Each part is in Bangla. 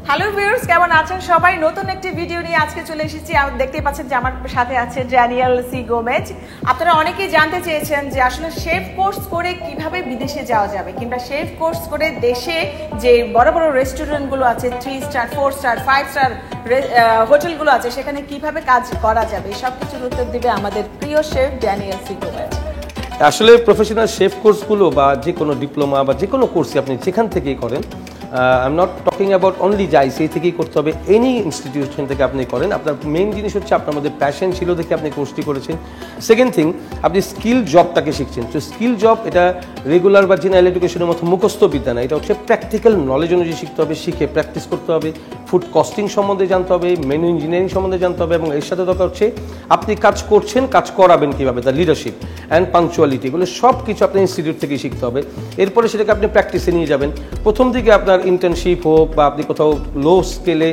হ্যালো ভিউয়ার্স, কেমন আছেন সবাই? নতুন একটি ভিডিও নিয়ে আজকে চলে এসেছি। দেখতেই পাচ্ছেন যে আমার সাথে আছে ড্যানিয়েল সি গোমেজ। আপনারা অনেকেই জানতে চেয়েছেন যে আসলে শেফ কোর্স করে কিভাবে বিদেশে যাওয়া যাবে, কিংবা শেফ কোর্স করে দেশে যে বড় বড় রেস্টুরেন্টগুলো আছে, 3 স্টার 4 স্টার 5 স্টার হোটেলগুলো আছে, সেখানে কিভাবে কাজ করা যাবে, সব কিছুর উত্তর দিবে আমাদের প্রিয় শেফ ড্যানিয়েল সি গোমেজ। আসলে প্রফেশনাল শেফ কোর্সগুলো বা যে কোনো ডিপ্লোমা বা যে কোনো কোর্সই আপনি যেখান থেকেই করেন, I am not talking about only যে আইসিআই থেকেই করতে হবে, এনি ইনস্টিটিউশন থেকে আপনি করেন। আপনার মেইন জিনিস হচ্ছে আপনার মধ্যে প্যাশন ছিল দেখে আপনি কোর্সটি করেছেন। সেকেন্ড থিং, আপনি স্কিল জবটাকে শিখছেন। তো স্কিল জব এটা রেগুলার বা জেনারেল এডুকেশনের মতো মুখস্থ বিদ্যা না, এটা হচ্ছে প্র্যাকটিক্যাল নলেজ অনুযায়ী শিখতে হবে, শিখে প্র্যাকটিস করতে হবে, ফুড কস্টিং সম্বন্ধে জানতে হবে, মেনু ইঞ্জিনিয়ারিং সম্বন্ধে জানতে হবে, এবং এর সাথে দরকার হচ্ছে আপনি কাজ করছেন, কাজ করাবেন কীভাবে, তার লিডারশিপ অ্যান্ড পাংচুয়ালিটি, এগুলো সব কিছু আপনার ইনস্টিটিউট থেকেই শিখতে হবে। এরপরে সেটাকে আপনি প্র্যাকটিসে নিয়ে যাবেন। প্রথম দিকে আপনার ইন্টার্নশিপ হোক বা আপনি কোথাও লো স্কেলে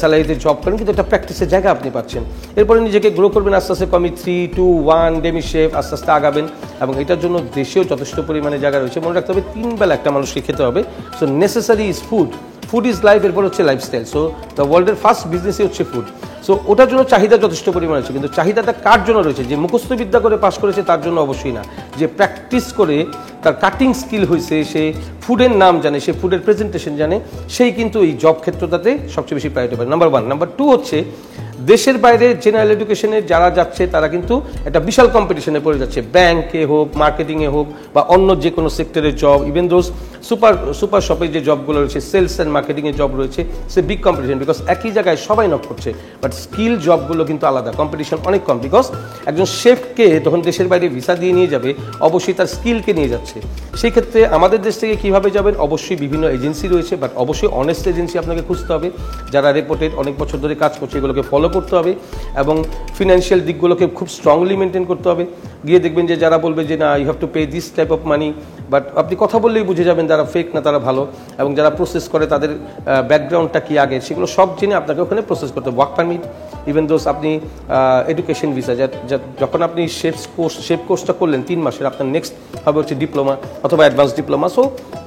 স্যালারিতে জব করেন, কিন্তু একটা প্র্যাকটিসের জায়গা আপনি পাচ্ছেন। এরপরে নিজেকে গ্রো করবেন, আস্তে আস্তে কমি 3, 2, 1 ডেমি শেফ আস্তে আস্তে আগাবেন, এবং এটার জন্য দেশেও যথেষ্ট পরিমাণে জায়গা রয়েছে। মনে রাখতে হবে 3 বেলা একটা মানুষকে খেতে হবে। So necessary is food, food is life, এরপর হচ্ছে লাইফস্টাইল। সো দ্য ওয়ার্ল্ডের ফার্স্ট বিজনেসই হচ্ছে ফুড। সো ওটার জন্য চাহিদা যথেষ্ট পরিমাণে আছে, কিন্তু চাহিদাটা কার জন্য রয়েছে? যে মুখস্থ বিদ্যা করে পাশ করেছে তার জন্য অবশ্যই না, যে প্র্যাকটিস করে তার কাটিং স্কিল হয়েছে, সে ফুডের নাম জানে, সে ফুডের প্রেজেন্টেশন জানে, সেই কিন্তু এই জব ক্ষেত্রটাতে সবচেয়ে বেশি প্রায়োরিটি পায়। নাম্বার 1। নাম্বার 2 হচ্ছে দেশের বাইরে জেনারেল এডুকেশনে যারা যাচ্ছে তারা কিন্তু একটা বিশাল কম্পিটিশনে পড়ে যাচ্ছে। ব্যাংকে হোক, মার্কেটিংয়ে হোক, বা অন্য যে কোনো সেক্টরের জব, ইভেন দোজ সুপার শপের যে জবগুলো রয়েছে, সেলস অ্যান্ড মার্কেটিংয়ের জব রয়েছে, সে বিগ কম্পিটিশন, বিকজ একই জায়গায় সবাই নক করছে। বাট স্কিল জবগুলো কিন্তু আলাদা, কম্পিটিশন অনেক কম। বিকজ একজন শেফকে যখন দেশের বাইরে ভিসা দিয়ে নিয়ে যাবে, অবশ্যই তার স্কিলকে নিয়ে যাচ্ছে। সেই ক্ষেত্রে আমাদের দেশ থেকে কীভাবে যাবেন? অবশ্যই বিভিন্ন এজেন্সি রয়েছে, বাট অবশ্যই অনেস্ট এজেন্সি আপনাকে খুঁজতে হবে, যারা রেপুটেড, অনেক বছর ধরে কাজ করছে, এগুলোকে ফলো করতে হবে, এবং ফিনান্সিয়াল দিকগুলোকে খুব স্ট্রংলি মেনটেন করতে হবে। গিয়ে দেখবেন যে যারা বলবে যে না, you have to pay this type of money, but আপনি কথা বললেই বুঝে যাবেন যারা ফেক না তারা ভালো, এবং যারা প্রসেস করে তাদের ব্যাকগ্রাউন্ডটা কি আগে, সেগুলো সব জেনে আপনাকে ওখানে প্রসেস করতে হবে। ওয়ার্ক পারমিট, ইভেন দোস আপনি এডুকেশন ভিসা, যখন আপনি শেফ কোর্সটা করলেন 3 মাসের, আপনার নেক্সট হবে হচ্ছে ডিপ্লোমা অথবা অ্যাডভান্স ডিপ্লোমা। সো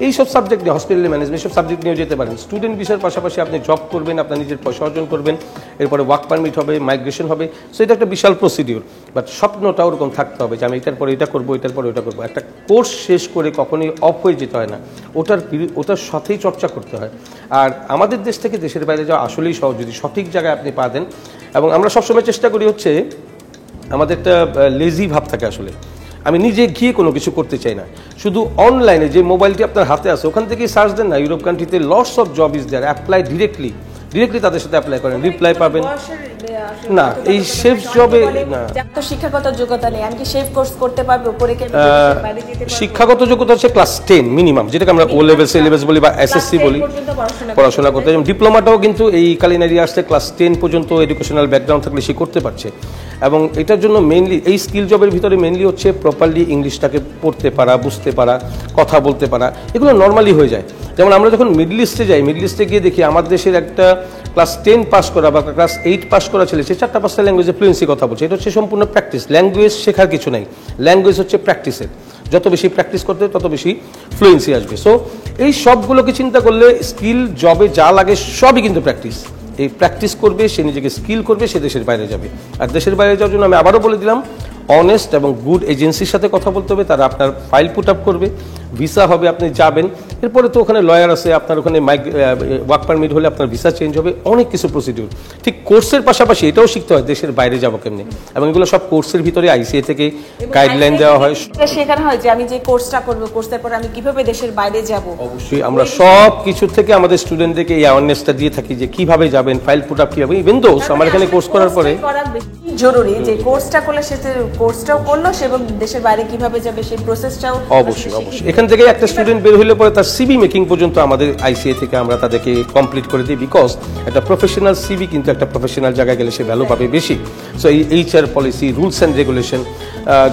এইসব সাবজেক্ট নিয়ে, হসপিটাল ম্যানেজমেন্ট, সব সাবজেক্ট নিয়েও যেতে পারেন। স্টুডেন্ট ভিসার পাশাপাশি আপনি জব করবেন, আপনার নিজের পয়সা অর্জন করবেন, এরপরে ওয়ার্ক পারমিট হবে, মাইগ্রেশন হবে। সো এটা একটা বিশাল প্রসিডিউর, বাট স্বপ্নটা ওরকম থাকতে হবে যে আমি এটার পরে এটা করবো, এটার পরে ওটা করবো। একটা কোর্স শেষ করে কখনোই অফ হয়ে যেতে হয় না, ওটার সাথেই চর্চা করতে হয়। আর আমাদের দেশ থেকে দেশের বাইরে যাওয়া আসলেই সহজ, যদি সঠিক জায়গায় আপনি পা দেন। এবং আমরা সবসময় চেষ্টা করি হচ্ছে, আমাদের একটা লেজি ভাব থাকে আসলে, আমি নিজে গিয়ে কোনো কিছু করতে চাই না। শুধু অনলাইনে যে মোবাইলটি আপনার হাতে আছে ওখান থেকেই সার্চ দেন না, ইউরোপ কান্ট্রিতে lots of job is there, apply directly তাদের সাথে অ্যাপ্লাই করেন, রিপ্লাই পাবেন। না, এই শেফ জবে না, শিক্ষাগত যোগ্যতা নেই, আমি কি শেফ কোর্স করতে পারবো? শিক্ষাগত যোগ্যতা হচ্ছে ক্লাস 10 মিনিমাম, যেটাকে আমরা ও লেভেল, সি লেভেল বলি বা এসএসসি বলি, পড়াশোনা করতে। ডিপ্লোমাটাও কিন্তু এই কালিনারি আর্টসে ক্লাস 10 পর্যন্ত এডুকেশনাল ব্যাকগ্রাউন্ড থাকলে সে করতে পারছে। এবং এটার জন্য মেইনলি এই স্কিল জবের ভিতরে মেইনলি হচ্ছে প্রপারলি ইংলিশটাকে পড়তে পারা, বুঝতে পারা, কথা বলতে পারা, এগুলো নর্মালি হয়ে যায়। যেমন আমরা যখন মিডল ইস্টে যাই, মিডল ইস্টে গিয়ে দেখি আমার দেশের একটা ক্লাস 10 পাস করা বা ক্লাস 8 পাস করা ছেলে, সে 4-5টা ল্যাঙ্গুয়েজে ফ্লুয়েন্সি কথা বলছে। এটা হচ্ছে সম্পূর্ণ প্র্যাকটিস। ল্যাঙ্গুয়েজ শেখার কিছু নাই, ল্যাঙ্গুয়েজ হচ্ছে প্র্যাকটিসের। যত বেশি প্র্যাকটিস করতে তত বেশি ফ্লুয়েন্সি আসবে। সো এই সবগুলোকে চিন্তা করলে স্কিল জবে যা লাগে সবই কিন্তু প্র্যাকটিস। এই প্র্যাকটিস করবে, সে নিজেকে স্কিল করবে, সে দেশের বাইরে যাবে। আর দেশের বাইরে যাওয়ার জন্য আমি আবারও বলে দিলাম, অনেস্ট এবং গুড এজেন্সির সাথে কথা বলতে হবে, তারা আপনার ফাইল পুট আপ করবে, ভিসা হবে, আপনি যাবেন। এরপরে তো ওখানে লয়ার আছে, আপনার ওখানে ওয়ার্ক পারমিট হলে আপনার ভিসা চেঞ্জ হবে, অনেক কিছু প্রসিডিউর। ঠিক কোর্সের পাশাপাশি এটাও শিখতে হয় দেশের বাইরে যাবো কেমনি, এবং এগুলো সব কোর্সের ভিতরে আইসিএ থেকে গাইডলাইন দেওয়া হয়, শেখানো হয় যে আমি যে কোর্সটা করবো, কোর্সের পর আমি কিভাবে দেশের বাইরে যাব। অবশ্যই আমরা সব কিছু থেকে আমাদের স্টুডেন্টদেরকে এই অ্যাওয়ারনেসটা দিয়ে থাকি যে কিভাবে যাবেন, ফাইল পুট আপ কিভাবে। ইভেন দোস আমার এখানে কোর্স করার পরে জরুরি যে কোর্সটা করলে সে কোর্সটাও করলো, এবং দেশের বাইরে কিভাবে যাবে সেই প্রসেসটাও অবশ্যই। এখান থেকে একটা স্টুডেন্ট বের হলে পরে তার সিভি মেকিং পর্যন্ত আমাদের আইসিএ থেকে আমরা তাদেরকে কমপ্লিট করে দিই, বিকজ একটা প্রফেশনাল সিভি কিন্তু একটা প্রফেশনাল জায়গায় গেলে সে ভ্যালু পাবে বেশি। সো এই HR policy, rules and regulation,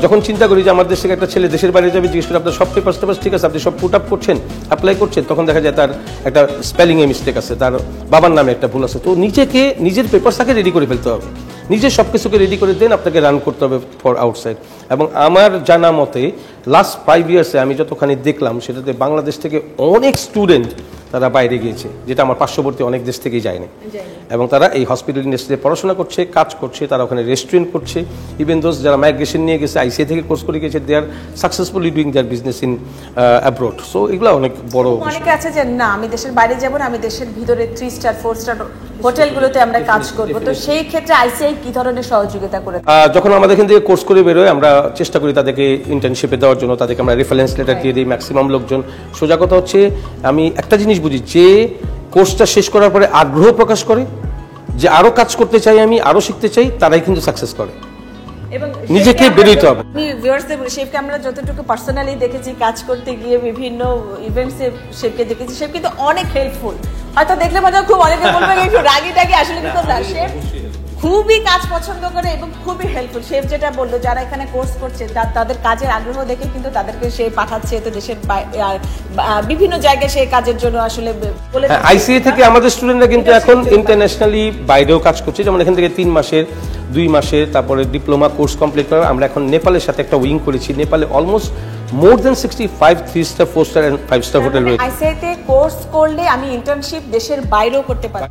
যখন চিন্তা করি যে আমার দেশ থেকে একটা ছেলে দেশের বাইরে যাবে, জিজ্ঞেস করে আপনার সব পেপার ঠিক আছে, আপনি সব পুট আপ করছেন, অ্যাপ্লাই করছেন, তখন দেখা যায় তার একটা স্পেলিংয়ে মিস্টেক আছে, তার বাবার নামে একটা ভুল আছে। তো নিজের পেপারটাকে রেডি করে ফেলতে হবে, নিজের সব কিছুকে রেডি করে দেন, আপনাকে রান করতে হবে ফর আউটসাইড। এবং আমার জানা মতে লাস্ট 5 ইয়ার্সে আমি যতখানি দেখলাম, সেটাতে বাংলাদেশ থেকে অনেক স্টুডেন্ট তারা বাইরে গিয়েছে, যেটা আমার পার্শ্ববর্তী অনেক দেশ থেকেই যায়নি, এবং তারা এই হসপিটাল ইন্ডাস্ট্রিতে পড়াশোনা করছে, কাজ করছে, তারা ওখানে রেস্টুরেন্ট করছে। ইভেন দোজ যারা মাইগ্রেশন নিয়ে গেছে, আইসিএ থেকে কোর্স করে গেছে, they are successfully doing their business in abroad. So এগুলো অনেক বড়। অনেকে আছে যে না আমি দেশের বাইরে যাব না, আমি দেশের ভিতরে 3 স্টার 4 স্টার হোটেলগুলোতে আমরা কাজ করব। তো সেই ক্ষেত্রে আইসিআই কি ধরনের সহযোগিতা করে? যখন আমাদের এখান থেকে কোর্স করে বেরোয়, আমরা চেষ্টা করি তাদেরকে ইন্টার্নশিপে দেওয়ার জন্য, তাদেরকে আমরা রেফারেন্স লেটার দিয়ে দিই ম্যাক্সিমাম লোকজন। সোজা কথা হচ্ছে, আমি একটা জিনিস বুঝি, যে কোর্সটা শেষ করার পরে আগ্রহ প্রকাশ করে যে আরো কাজ করতে চাই, আমি আরো শিখতে চাই, তারাই কিন্তু সাকসেস করে। এবং নিজেকে বেরোতে হবে। আমি ভিউয়ার্সদের শেফকে আমরা যতটুকু পার্সোনালি দেখেছি কাজ করতে গিয়ে, বিভিন্ন ইভেন্টসে শেফকে দেখেছি, শেফ কিন্তু অনেক হেল্পফুল। হয়তো দেখলে মনে হয় খুব অনেকে বলবে একটু রাগি টাগি, আসলে কিন্তু না, শেফ খুবই কাজ পছন্দ করে এবং খুবই হেল্পফুল। শেফ যেটা বললো, যারা এখানে কোর্স করছে তাদের কাজের আগ্রহ দেখে কিন্তু তাদেরকে সে পাঠাচ্ছে তো দেশের বিভিন্ন জায়গায় সেই কাজের জন্য আসলে বলে। আইসিএ থেকে আমাদের স্টুডেন্টরা কিন্তু এখন ইন্টারন্যাশনালি বাইরেও কাজ করছে, যেমন এখান থেকে 3 মাসের 2 মাসের তারপরে ডিপ্লোমা কোর্স কমপ্লিট করার আমরা এখন নেপালের সাথে একটা উইং করেছি। নেপালে almost more than 65 3 star 4 star and 5 star hotel রয়েছে। আইসিআই তে কোর্স করলে আমি ইন্টার্নশিপ দেশের বাইরেও করতে পারি,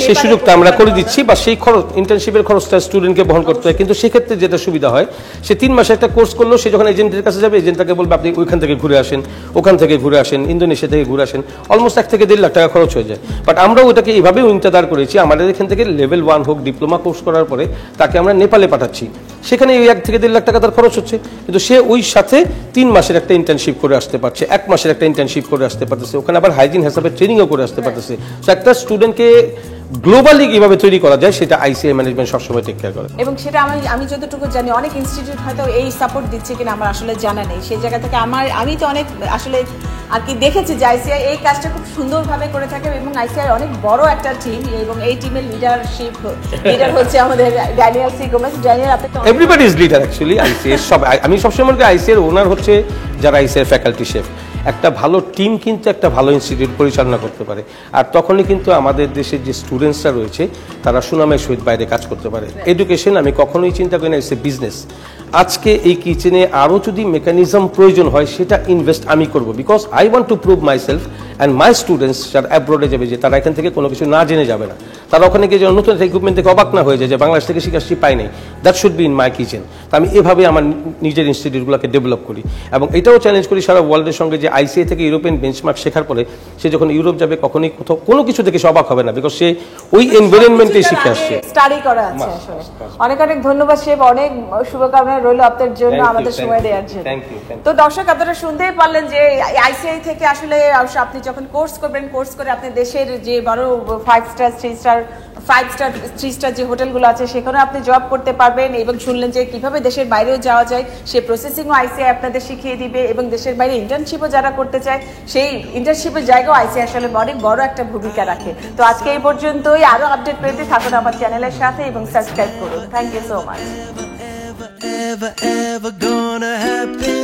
সেই সুযোগটা আমরা করে দিচ্ছি, বা সেই খরচ ইন্টার্নশিপের খরচটা স্টুডেন্টকে বহন করতে হয়। কিন্তু সেক্ষেত্রে যেটা সুবিধা হয়, সে 3 মাসে একটা কোর্স করলো, সে যখন এজেন্টের কাছে যাবে, এজেন্ট তাকে বলবে আপনি ওইখান থেকে ঘুরে আসেন, ওখান থেকে ঘুরে আসেন, ইন্দোনেশিয়া থেকে ঘুরে আসেন, অলমোস্ট 1 থেকে 1.5 লাখ টাকা খরচ হয়ে যায়। বাট আমরা ওটাকে এইভাবে উইংটা দাঁড় করেছি, আমাদের এখান থেকে লেভেল 1 হোক, ডিপ্লোমা কোর্স করার পরে তাকে আমরা নেপালে পাঠাচ্ছি, সেখানে 1 থেকে 1.5 লাখ টাকা তার খরচ হচ্ছে, কিন্তু সে ওই সাথে 3 মাসের একটা ইন্টার্নশিপ করে আসতে পারছে, 1 মাসের একটা ইন্টার্নশিপ করে আসতে পারতেছে, ওখানে আবার হাইজিন হিসাবে ট্রেনিংও করে আসতে পারতেছে। তো একটা স্টুডেন্টকে গ্লোবালি কিভাবে তৈরি করা যায়, সেটা আইসিআই ম্যানেজমেন্ট সবসময় টেক কেয়ার করে। এবং সেটা আমি যতটুকু জানি, অনেক ইনস্টিটিউট হয়তো এই সাপোর্ট দিচ্ছে কিনা আমার আসলে জানা নেই। সেই জায়গা থেকে আমি তো অনেক আসলে আর কি দেখেছি যে আইসিআই এই কাজটা খুব সুন্দরভাবে করে থাকে, এবং আইসিআই অনেক বড় একটা টিম, এবং এই টিমের লিডার হচ্ছে আমাদের ড্যানিয়েল সি গোমেজ। ড্যানিয়েল, আপনি তো everybody is leader actually. ICI সব, আমি সবসময় মনে করি আইসিআই ওনার হচ্ছে যারা আইসিআই ফ্যাকাল্টি শেফ। একটা ভালো টিম কিন্তু একটা ভালো ইনস্টিটিউট পরিচালনা করতে পারে, আর তখনই কিন্তু আমাদের দেশের যে স্টুডেন্টসরা রয়েছে তারা সুনামের সহিত বাইরে কাজ করতে পারে। এডুকেশন আমি কখনোই চিন্তা করি না ইটস এ বিজনেস। আজকে এই কিচেনে আরও যদি মেকানিজম প্রয়োজন হয়, সেটা ইনভেস্ট আমি করব, because I want to prove my self and my students যারা অ্যাব্রোডে যাবে, যে তারা এখান থেকে কোনো কিছু না জেনে যাবে না, তারা ওখানে গিয়ে যেন নতুন ইকুইপমেন্ট থেকে অবাক না হয়ে যায় যে বাংলাদেশ থেকে শিক্ষার্থী পাই নাই। That should be in my kitchen. তো আমি এভাবে আমার নিজের ইনস্টিটিউটগুলোকে ডেভেলপ করি, এবং এটাও চ্যালেঞ্জ করি সারা ওয়ার্ল্ডের সঙ্গে, যে আইসিআই থেকে ইউরোপিয়ান বেঞ্চমার্ক শেখার পরে সে যখন ইউরোপ যাবে, কখনোই কোথাও কোনো কিছু থেকে সে অবাক হবে না, বিকজ সে ওই এনভায়রনমেন্টে শিখে আসছে, স্টাডি করা আছে। আসলে অনেক অনেক ধন্যবাদ শেফ, অনেক শুভকামনা রইল আপনার জন্য, আমাদের সময় দেওয়ার জন্য। তো দর্শক, আপনারা শুনতেই পারলেন যে আইসিআই থেকে আসলে আপনি যখন কোর্স করবেন, কোর্স করে আপনি দেশের যে বড় 5 স্টার 3 স্টার যে হোটেলগুলো আছে সেখানে আপনি জব করতে পারবেন, এবং শুনলেন যে কিভাবে দেশের বাইরেও যাওয়া যায়, সে প্রসেসিংও আইসিআই আপনাদের শিখিয়ে দিবে, এবং দেশের বাইরে ইন্টার্নশিপও যারা করতে চায় সেই ইন্টার্নশিপের জায়গাও আইসিআই আসলে অনেক বড় একটা ভূমিকা রাখে। তো আজকে এই পর্যন্তই। আরো আপডেট পেতে থাকুন আমার চ্যানেলের সাথে এবং সাবস্ক্রাইব করুন। Thank you so much. Ever gonna happen?